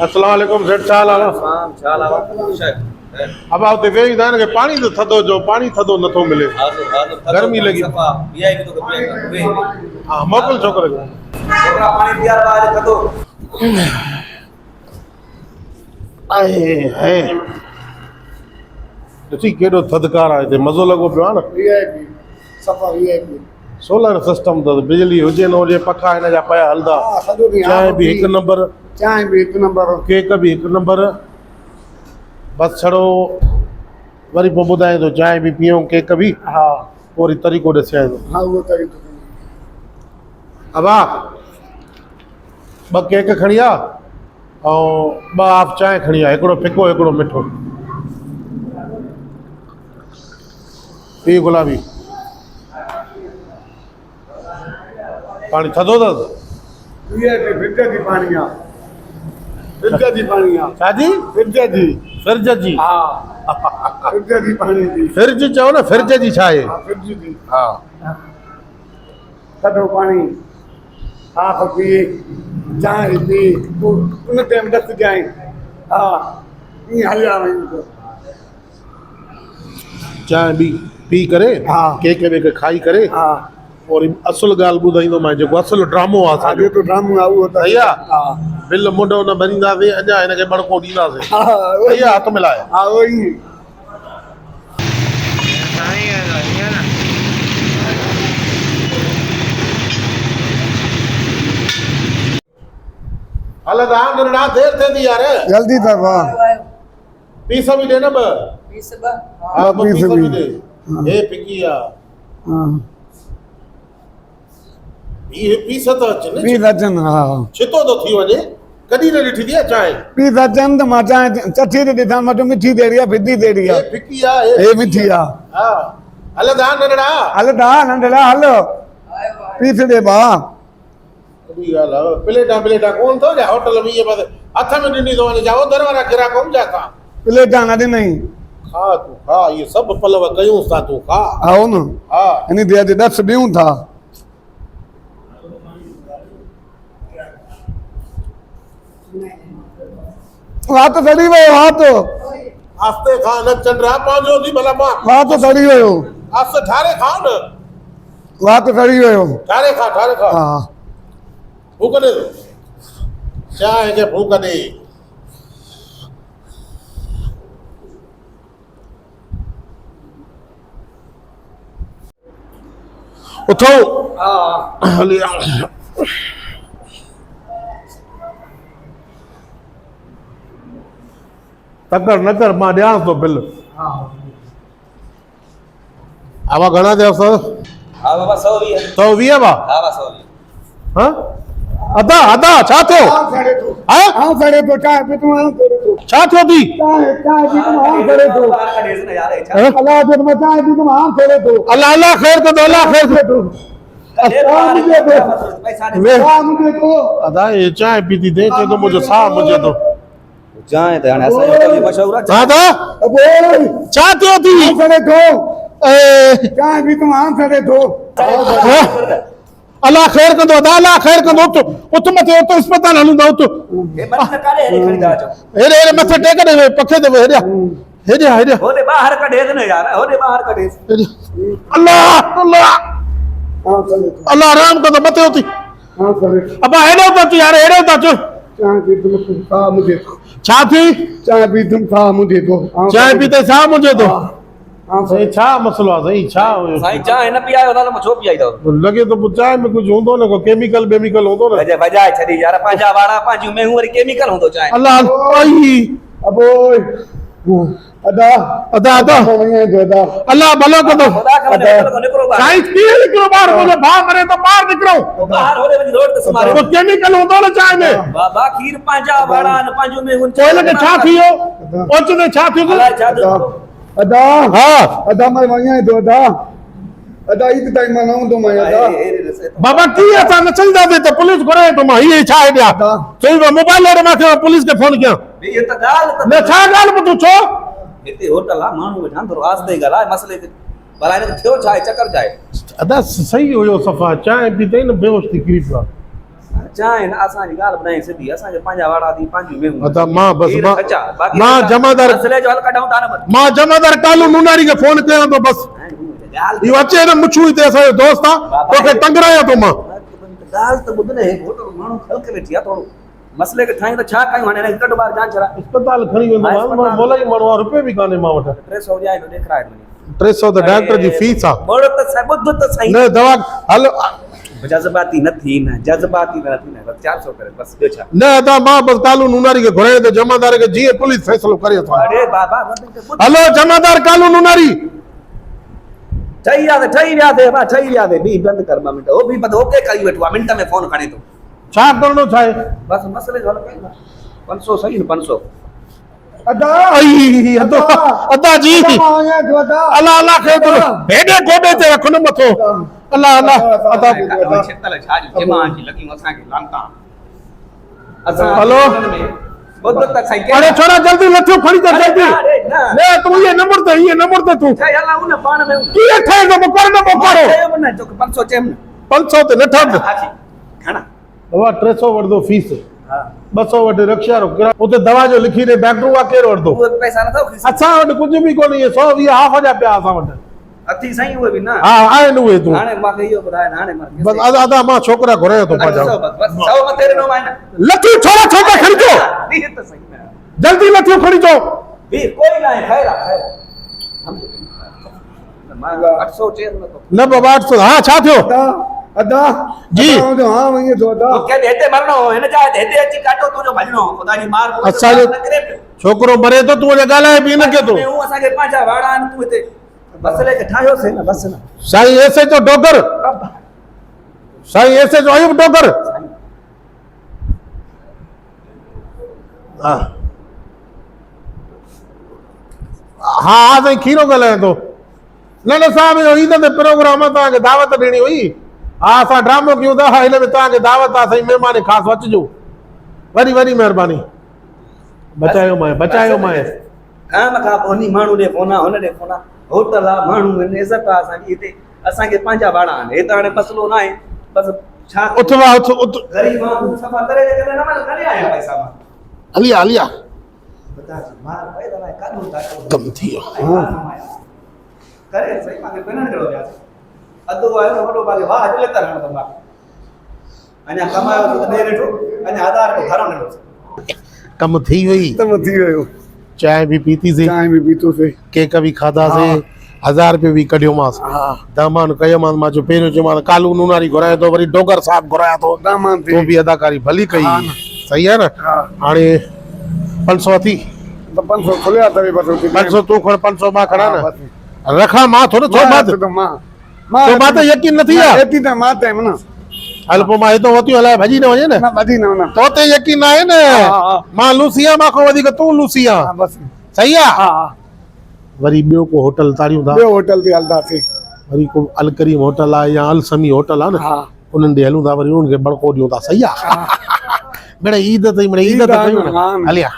अस्सलाम वालेकुम सेठ छा हाल आहे? अब आप देखे ही ना कि पानी तो थदो जो पानी थदो नथो मिले गर्मी लगी हाँ मोकल छोकरे को आए है ॾिसी केॾो थधिकार आहे हिते मज़ो लॻो पियो आहे न वीआईपी सफ़ा वीआईपी सोलर सिस्टम अथसि बिजली हुजे न हुजे पखा हिन जा पिया हलंदा सॼो ॾींहुं चांहि बि हिकु नंबर चांहि बि हिकु नंबर केक बि हिकु नंबर बसि छड़ो वरी पोइ ॿुधाए थो चांहि बि पीऊं केक बि हा पोइ वरी तरीक़ो ॾिसाए थो हा उहो तरीक़ो अबा ॿ केक खणी आ ऐं ॿ हाफ चांहि खणी आ हिकिड़ो फिको हिकिड़ो मिठो पी गुलाबी पाणी थधो अथसि वीआईपी फ्रिज जी पाणी आहे फ्रिज जी पाणी आहे छाजी फ्रिज जी फ्रिज जी हा फ्रिज जी पाणी जी फ्रिज चओ न फ्रिज जी छा आहे हा फ्रिज जी हा थधो पाणी हाफ पी चांहि पी उन टाइम ॾस जाए हा ईअं हलिया वञो चांहि बि पी करे हा केक वेक खाई करे हा और असुल ॻाल्हि ॿुधाईंदोमांइ जेको असुल ड्रामो आहे असांजो असांजो तो ड्रामो आहे उहो त भैया हा बिल मुंडो न भरींदासीं अञा हिनखे बड़को ॾींदासीं हा भैया हथ मिलाए हा उहो ई हल तव्हां नंढड़ा देरि थिए थी यार जल्दी था वाह पीस बि ॾे न ॿ हा ॿ पीस पीस बि। बि ॾे हे फिकी आहे हाँ ये पीस त अचनि पीस अचनि हा छितो थो थी वञे कॾहिं न ॾिठी थी चांहि पीस अचनि त मां चांहि चठी ते ॾिठां मां चयो मिठी देड़ी आहे फिदी देड़ी हे आहे फिकी आहे हे मिठी आहे हा हल तव्हां नंढड़ा हल ता नंढड़ा हल पीस ॾे भाउ वॾी ॻाल्हि आहे प्लेटां कोन थो छा होटल में इहे बसि हथ में ॾिनी थो वञे छा उधर वारा ग्राहक कोन छा तव्हां प्लेटां न ॾिनई खा तूं खा इहे सभु पलव कयूं था तूं खा आओ न हा इन ते अॼु 10 ॾियूं था वात सड़ी वियो आस्ते खा न चंड्रा पंहिंजो थी भला मां वात सड़ी वियो आस्ते ठारे खाओ न वात सड़ी वियो ठारे खा हा भूख ॾे चांहि खे भूख ॾे उथो हा हली तकड़ न कर मां ॾियां थो बिल हा आवा घणा थिया सर हाँ बाबा 120 120 बा हाँ बस 120 हाँ अदा छा थियो सड़े तो हाँ हाँ सड़े तो चाय पे तुम सड़े तो छा थियो थी चाय भी तुम हाँ सड़े तो अल्लाह जब मैं चाय भी तुम हाँ सड़े तो अल्लाह खैर को दो अल्लाह खैर को मुझे तो अदा ये चाय पीती थे तो मुझे साह मुझे तो जाए तो यानी ऐसा होटल मशहूर है हाँ था अबे छा थियो थी हाँ सड़े तो ए, चाय भी तुम हाँ सड़े तो हाँ? अल्लाह खैर को दो अदा अल्लाह खैर को दो उत मथे उत अस्पताल हलूंदा उत ये मन न करे हेरी खरीदा जो हेरे हेरे मथे टेक दे पखे दे हेरे हेरे हेरे होने बाहर का ढेर न यार होने बाहर का ढेर अल्लाह अल्लाह हाँ सड़े तो अल्लाह राम को दो मथे होती हाँ सड़े अबा हेडो तो यार हेडो तो चाय भी तुम हाँ मुझे तो छा थी चाय भी तुम हाँ मुझे तो हाँ चाय पीते छा मुझे तो हाँ सही छा मसलो आहे सही छा हुयो साईं चाय न पियायो था तो छो पियाई दो लगे तो चाय में कुछ हूंदो न को केमिकल बेमिकल हूंदो न वजह वजह छड़ी यार पंजा वाड़ा पंजू में हूं वरी केमिकल हूंदो चाय अल्लाह आई अबो अदा अदा अदा वञे जो अदा अल्लाह भलो कंदो खुदा का निकरो बाहर साईं कीअं निकिरो ॿाहिरि मुंहिंजो भाउ मरे तो ॿाहिरि निकिरो बाहर होने वनी रोड ते सुमारे को केमिकल हूंदो न चाय में बाबा खीर पंजा वाड़ा न पंजू में हूं पोइ हिनखे छा थी वियो ओचिते छा थियो अल्लाह छा अदा हा अदा मैं वञे जो अदा अदा ईद टाइम में न हूंदो मैं अदा बाबा कीअं असां न चईंदासीं त पुलिस घुराए थो मां हीअ छा हेॾिया चई मोबाइल वारे मूंखे पुलिस खे फोन कयां ये तो गाल न छा ॻाल्हि ॿुधूं छो हिते होटल आ माण्हू वेठा थोरो आस्ते ॻाल्हाए मसले ते भला हिन थियो छा आहे चक्कर छा आहे अदा सही हुयो सफ़ा चांहि पीते न बेहोश थी किरी पियो आहे चाहे ना असांजी ॻाल्हि ॿुधाई सिधी असांखे पंहिंजा वाड़ा थी पंहिंजूं वेहूं अदा मां बस हीर मां खचा, बाक़ी मां असां जमादार मसइले जो हल कढूं था न बस मां जमादार कालू नूनारी खे फोन कयां थो बस ॻाल्हि इहो अचे न मुछू हिते असांजो दोस्त आहे तोखे टंगरायां थो मां ॻाल्हि त ॿुध न हे होटल माण्हू ख़ल्क वेठी आहे थोरो मसइले खे ठाहियूं त छा कयूं हाणे हिनखे कढ ॿाहिरि जांच करा अस्पताल खणी वेंदो मां बोला ई माण्हू आहे रुपए बि कान्हे मां वटि 300 ॾियां थो ॾेखारे वञे 300 त डॉक्टर जी फीस आहे बोलो त साईं ॿुध त साईं न दवा हल जज़्बाती न थी न जज़्बाती न थी न बस 400 करे बस ॿियो छा न अदा मां बस कालू नूनारी खे घुरायां त जमादार खे जीअं पुलिस फ़ैसिलो करे अथो अरे बाबा वधीक ॿुध हलो जमादार कालू नूनारी ठही वियासीं बा ठही वियासीं बी बंदि कर 2 मिंट हो बि बंदि ओके करी वेठो आहे मिंट में फोन खणे थो छा करणो छा आहे बस मसइले जो हल कयूं 500 सही न 500 अदा आई अदा जी मां आया जो अदा अल्लाह अल्लाह खे तो हेॾे गोॾे ते रख न मथो अल्लाह अल्लाह अदा छितल छा जी जमा जी लॻी असांखे लांता असां हलो। ॿुध त साईं अरे छोरा जल्दी लठो खणी कर जल्दी अरे न ले तू ये नंबर ते तू छा हला उन पाण में कीअं ठहे थो मुकर न मुकरो चयो न जो 500 चेम 500 ते न ठहंदो हाजी खणा बाबा 300 वठदो फीस हा 200 वठे रिक्शा रो किरायो उते दवा जो लिखी दे डॉक्टर वा केर वठदो उहे पैसा न थो असां वटि कुझु बि कोन्हे 120 हाफ जा पिया असां वटि अथी साईं उहे बि न हा आहिनि उहे तूं हाणे मूंखे इहो ॿुधाए न हाणे मां बस अदा मां छोकरा घुराया थो पाजा बस 100 मथे ॾिनो मां लठी छोरा छोटा खणी जो वीह त सही न जल्दी लठी खणी जो वीह कोई न आहे ख़ैर आहे सम्झो मां 800 चेम न थो न बाबा 800 हा छा थियो अदा जी। तो हां वही तो अदा तोखे बि हिते मरणो हिन जा हिते अची काटो तुंहिंजो भॼणो ख़ुदा जी मार असांजो न करे पियो छोकरो मरे तो तू ॻाल्हाए बि न के तो हूं असांखे पंहिंजा वाड़ा आहिनि तूं हिते मसइले खे ठाहियोसीं न बस न साईं ऐसे जो डोगर साईं ऐसे जो आयुब डोगर हा हा साईं खीरो ॻाल्हायां थो न न साहब इहो ईद ते प्रोग्राम आहे तव्हांखे दावत ॾियणी हुई हा असां ड्रामो कयूं था हिन में तव्हांखे दावत आहे साईं महिमान ख़ासि अचिजो वरी वरी महिरबानी बचायो माए खाम खां पोइ उन्ही माण्हू ॾे फोन आहे हुन ॾे फोन आहे होटल आहे माण्हू आहिनि इज़त आहे असांजी हिते असांखे पंहिंजा वाड़ा आहिनि हे त हाणे मसइलो न आहे बसि छा उथ वा उथ ग़रीब माण्हू सफ़ा करे करे न माने करे आया पैसा मां हलिया हलिया बतासी मार पए त भाई काढूं था कम थी वियो करे सही मांखे पेनन करो विया अधु आयो न वॾो भागे वाह अॼु लतर हण त मां अञा कमायो त ॾे ॾिठो अञा 1000 रुपया घरो ॾिनो कम थी वई तम थी गयो चाय भी पीतीसीं चाय में भी तो से केक भी खाधासीं 1000 रुपये भी कढियोमांसि दामान कयोमांसि मां चयो पहिरियों चयोमांसि कालू नूनारी घुरायो थो वरी डोगर साहब घुराया थो दामान तो भी अदाकारी भली कई सही है न हाणे 500 थी तो 500 खुलिया तवे बस 500 तू खण 500 मां खणा न रखा मां थोड़ो छो बात तो मां तो बात यकीन न थी है एती त मां ते ना हल पो मां हितो वती हलाए भजी न वञे न ना बदी ना तो ते यकीन आहे न मां लूसिया मां को वधीक तू लूसिया बस सही आहे हां वरी ॿियो को होटल तारियूं था बे होटल ते हलदा से वरी को अल करीम होटल आहे या अल समी होटल आहे न हां उन्हनि ॾे हलूं था वरी उन्हनि खे बड़को ॾियूं था सही आहे मिड़े ईद ताईं मिड़े ईद त कयूं न हलिया